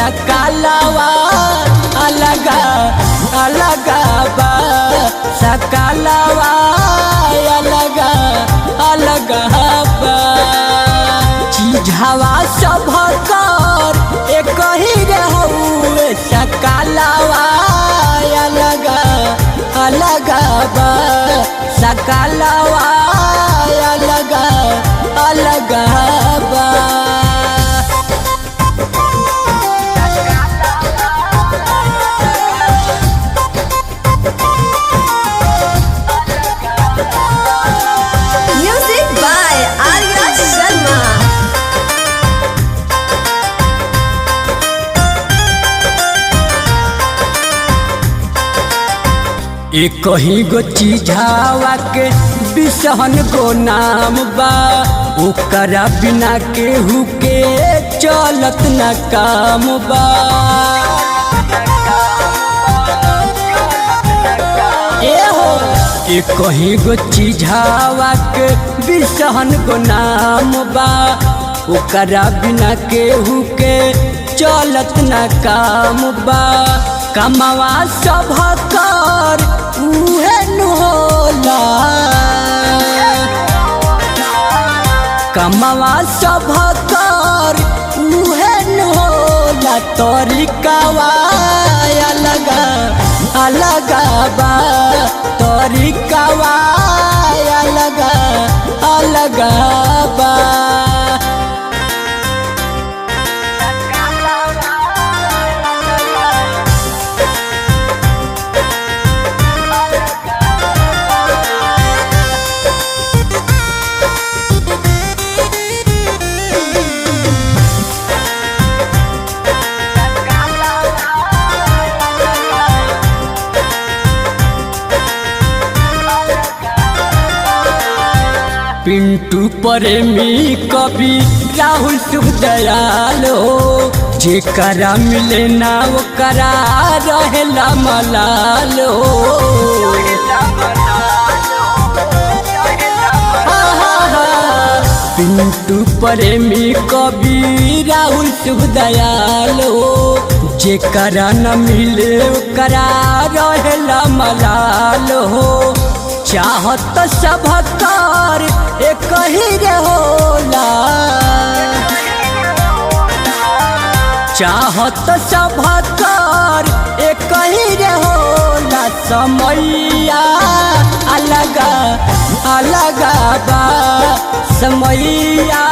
सकलवा अलगा अलगा बा सकलवा अलगा अलगा बा चीझवा सब कर एक ही रहू सकलवा अलगा अलगा बा सकलवा अलगा अलगा बा। Music by Arya Sharma. एक ही गो चीझावा के बिसहन गो नाम बा ओकरा बिना केहू के चलत न काम बा। एक ही गो चीझावा के बिसहन गो नाम बा ओकरा बिना केहू के चलत न काम बा। कमवा सब कर उहे न होला कमवा सब कर उहे न होला तरीकावा अलगा अलगा बा तरीकावा अलगा अलगा बा। पिंटू प्रेमी कवि राहुल शुभ दयाल हो जेकरा मिले ना ओकरा रहेला मलाल हो। पिंटू प्रेमी कवि राहुल शुभ दयाल हो जेकरा न मिले ओकरा रहेला मलाल हो। चाहत सब कर एक ही होला चाहत सब कर एक ही होला समैया अलगा अलगा बा समैया